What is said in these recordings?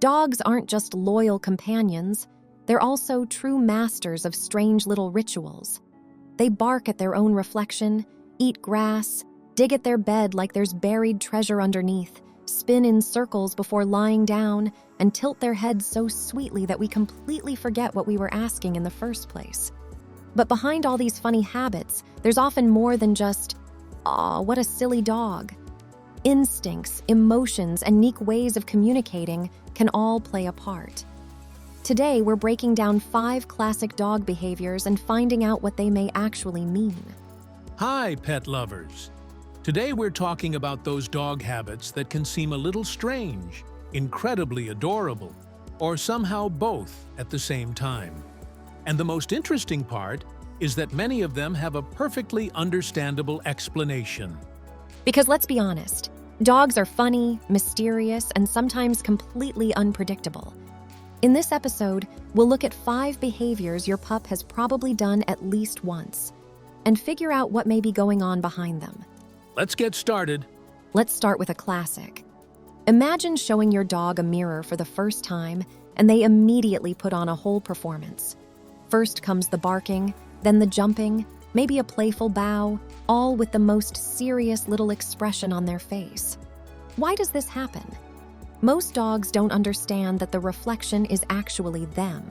Dogs aren't just loyal companions, they're also true masters of strange little rituals. They bark at their own reflection, eat grass, dig at their bed like there's buried treasure underneath, spin in circles before lying down, and tilt their heads so sweetly that we completely forget what we were asking in the first place. But behind all these funny habits, there's often more than just, "Aw, what a silly dog." Instincts, emotions, and unique ways of communicating can all play a part. Today, we're breaking down 5 classic dog behaviors and finding out what they may actually mean. Hi, pet lovers. Today we're talking about those dog habits that can seem a little strange, incredibly adorable, or somehow both at the same time. And the most interesting part is that many of them have a perfectly understandable explanation. Because let's be honest, dogs are funny, mysterious, and sometimes completely unpredictable. In this episode, we'll look at 5 behaviors your pup has probably done at least once, and figure out what may be going on behind them. Let's get started. Let's start with a classic. Imagine showing your dog a mirror for the first time, and they immediately put on a whole performance. First comes the barking, then the jumping, maybe a playful bow, all with the most serious little expression on their face. Why does this happen? Most dogs don't understand that the reflection is actually them.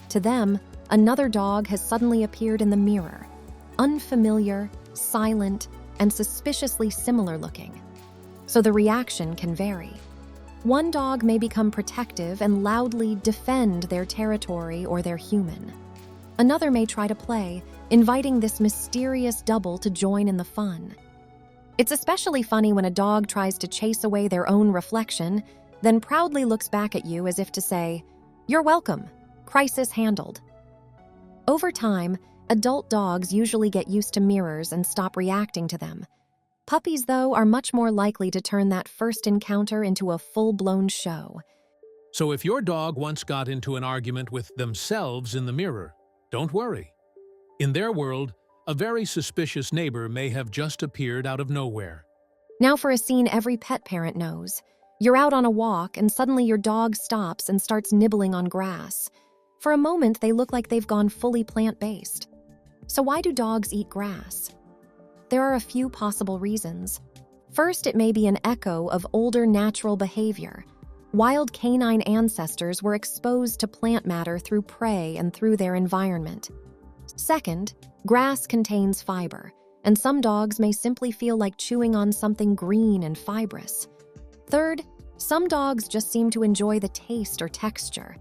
To them, another dog has suddenly appeared in the mirror, unfamiliar, silent, and suspiciously similar looking. So the reaction can vary. One dog may become protective and loudly defend their territory or their human. Another may try to play, inviting this mysterious double to join in the fun. It's especially funny when a dog tries to chase away their own reflection, then proudly looks back at you as if to say, "You're welcome, crisis handled." Over time, adult dogs usually get used to mirrors and stop reacting to them. Puppies, though, are much more likely to turn that first encounter into a full-blown show. So if your dog once got into an argument with themselves in the mirror, don't worry. In their world, a very suspicious neighbor may have just appeared out of nowhere. Now for a scene every pet parent knows. You're out on a walk and suddenly your dog stops and starts nibbling on grass. For a moment, they look like they've gone fully plant-based. So why do dogs eat grass? There are a few possible reasons. First, it may be an echo of older natural behavior. Wild canine ancestors were exposed to plant matter through prey and through their environment. Second, grass contains fiber, and some dogs may simply feel like chewing on something green and fibrous. Third, some dogs just seem to enjoy the taste or texture.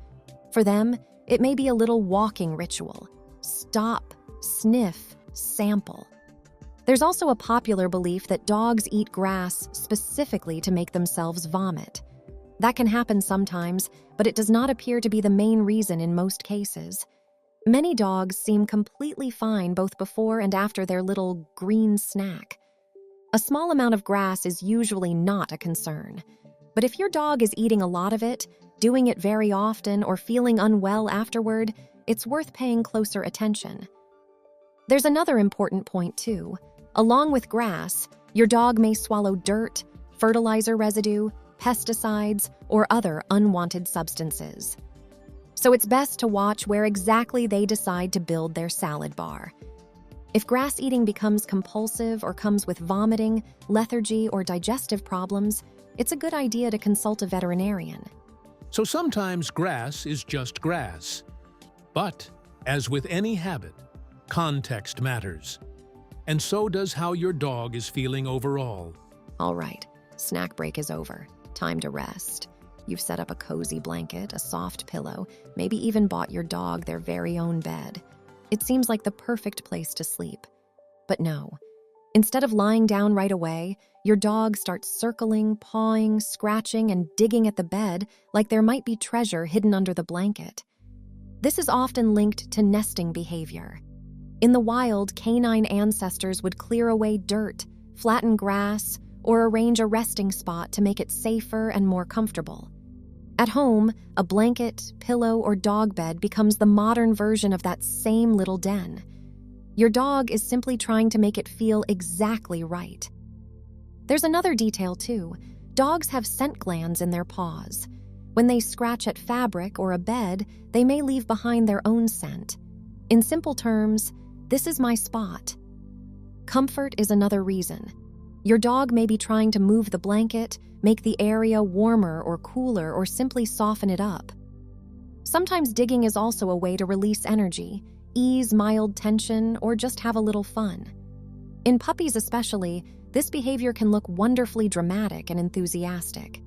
For them, it may be a little walking ritual. Stop, sniff, sample. There's also a popular belief that dogs eat grass specifically to make themselves vomit. That can happen sometimes, but it does not appear to be the main reason in most cases. Many dogs seem completely fine both before and after their little green snack. A small amount of grass is usually not a concern. But if your dog is eating a lot of it, doing it very often, or feeling unwell afterward, it's worth paying closer attention. There's another important point, too. Along with grass, your dog may swallow dirt, fertilizer residue, pesticides, or other unwanted substances. So it's best to watch where exactly they decide to build their salad bar. If grass eating becomes compulsive or comes with vomiting, lethargy, or digestive problems, it's a good idea to consult a veterinarian. So sometimes grass is just grass. But, as with any habit, context matters. And so does how your dog is feeling overall. All right, snack break is over. Time to rest. You've set up a cozy blanket, a soft pillow, maybe even bought your dog their very own bed. It seems like the perfect place to sleep. But no. Instead of lying down right away, your dog starts circling, pawing, scratching, and digging at the bed like there might be treasure hidden under the blanket. This is often linked to nesting behavior. In the wild, canine ancestors would clear away dirt, flatten grass, or arrange a resting spot to make it safer and more comfortable. At home, a blanket, pillow, or dog bed becomes the modern version of that same little den. Your dog is simply trying to make it feel exactly right. There's another detail, too. Dogs have scent glands in their paws. When they scratch at fabric or a bed, they may leave behind their own scent. In simple terms, this is my spot. Comfort is another reason. Your dog may be trying to move the blanket, make the area warmer or cooler, or simply soften it up. Sometimes digging is also a way to release energy, ease mild tension, or just have a little fun. In puppies especially, this behavior can look wonderfully dramatic and enthusiastic.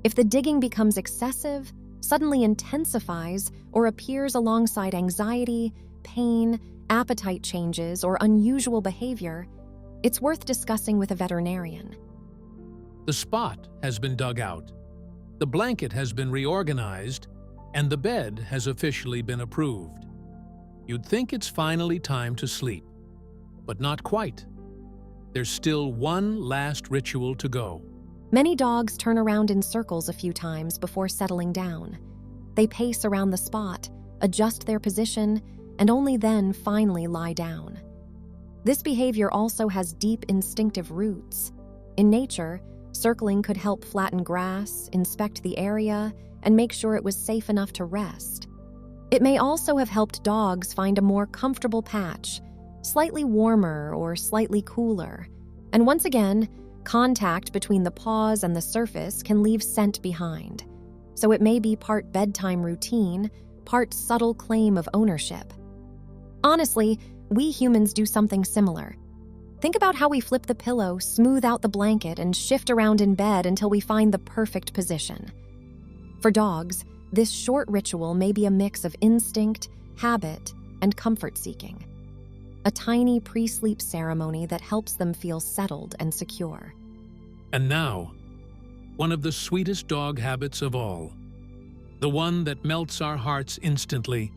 If the digging becomes excessive, suddenly intensifies, or appears alongside anxiety, pain, appetite changes, or unusual behavior, it's worth discussing with a veterinarian. The spot has been dug out, the blanket has been reorganized, and the bed has officially been approved. You'd think it's finally time to sleep, but not quite. There's still one last ritual to go. Many dogs turn around in circles a few times before settling down. They pace around the spot, adjust their position, and only then finally lie down. This behavior also has deep instinctive roots. In nature, circling could help flatten grass, inspect the area, and make sure it was safe enough to rest. It may also have helped dogs find a more comfortable patch, slightly warmer or slightly cooler. And once again, contact between the paws and the surface can leave scent behind. So it may be part bedtime routine, part subtle claim of ownership. Honestly, we humans do something similar. Think about how we flip the pillow, smooth out the blanket, and shift around in bed until we find the perfect position. For dogs, this short ritual may be a mix of instinct, habit, and comfort seeking. A tiny pre-sleep ceremony that helps them feel settled and secure. And now, one of the sweetest dog habits of all. The one that melts our hearts instantly,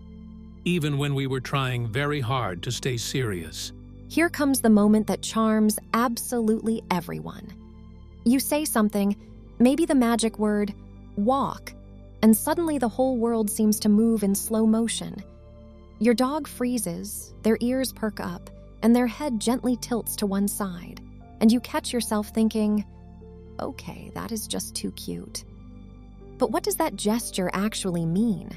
even when we were trying very hard to stay serious. Here comes the moment that charms absolutely everyone. You say something, maybe the magic word, walk, and suddenly the whole world seems to move in slow motion. Your dog freezes, their ears perk up, and their head gently tilts to one side, and you catch yourself thinking, okay, that is just too cute. But what does that gesture actually mean?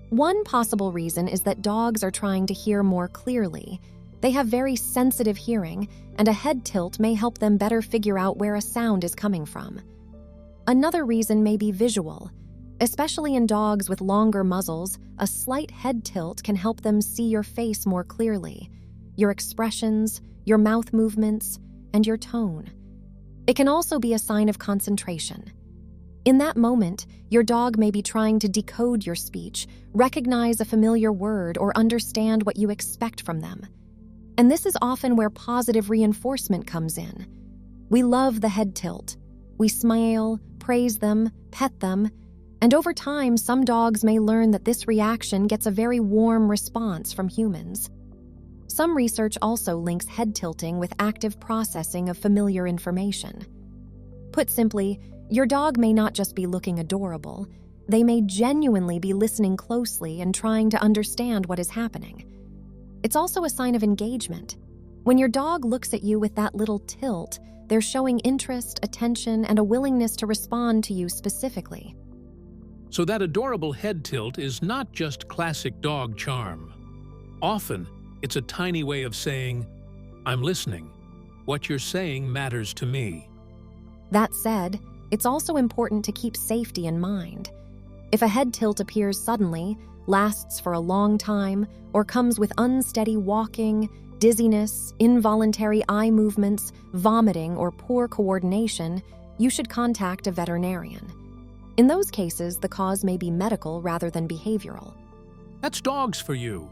One possible reason is that dogs are trying to hear more clearly. They have very sensitive hearing, and a head tilt may help them better figure out where a sound is coming from. Another reason may be visual. Especially in dogs with longer muzzles, a slight head tilt can help them see your face more clearly, your expressions, your mouth movements, and your tone. It can also be a sign of concentration. In that moment, your dog may be trying to decode your speech, recognize a familiar word, or understand what you expect from them. And this is often where positive reinforcement comes in. We love the head tilt. We smile, praise them, pet them, and over time, some dogs may learn that this reaction gets a very warm response from humans. Some research also links head tilting with active processing of familiar information. Put simply, your dog may not just be looking adorable, they may genuinely be listening closely and trying to understand what is happening. It's also a sign of engagement. When your dog looks at you with that little tilt, they're showing interest, attention, and a willingness to respond to you specifically. So that adorable head tilt is not just classic dog charm. Often, it's a tiny way of saying, I'm listening. What you're saying matters to me. That said, it's also important to keep safety in mind. If a head tilt appears suddenly, lasts for a long time, or comes with unsteady walking, dizziness, involuntary eye movements, vomiting, or poor coordination, you should contact a veterinarian. In those cases, the cause may be medical rather than behavioral. That's dogs for you.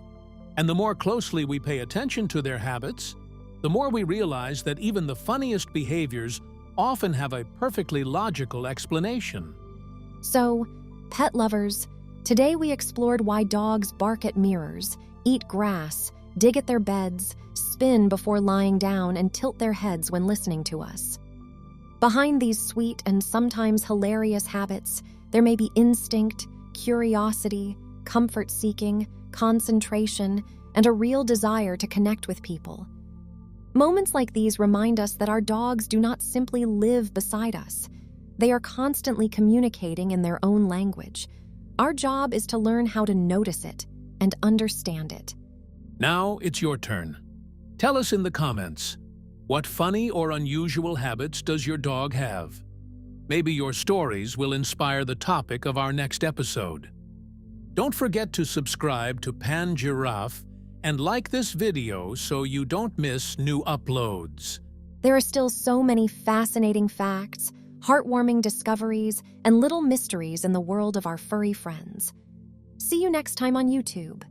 And the more closely we pay attention to their habits, the more we realize that even the funniest behaviors often have a perfectly logical explanation. So, pet lovers, today we explored why dogs bark at mirrors, eat grass, dig at their beds, spin before lying down, and tilt their heads when listening to us. Behind these sweet and sometimes hilarious habits, there may be instinct, curiosity, comfort-seeking, concentration, and a real desire to connect with people. Moments like these remind us that our dogs do not simply live beside us. They are constantly communicating in their own language. Our job is to learn how to notice it and understand it. Now it's your turn. Tell us in the comments, what funny or unusual habits does your dog have? Maybe your stories will inspire the topic of our next episode. Don't forget to subscribe to Giraffe and like this video so you don't miss new uploads. There are still so many fascinating facts, heartwarming discoveries, and little mysteries in the world of our furry friends. See you next time on YouTube.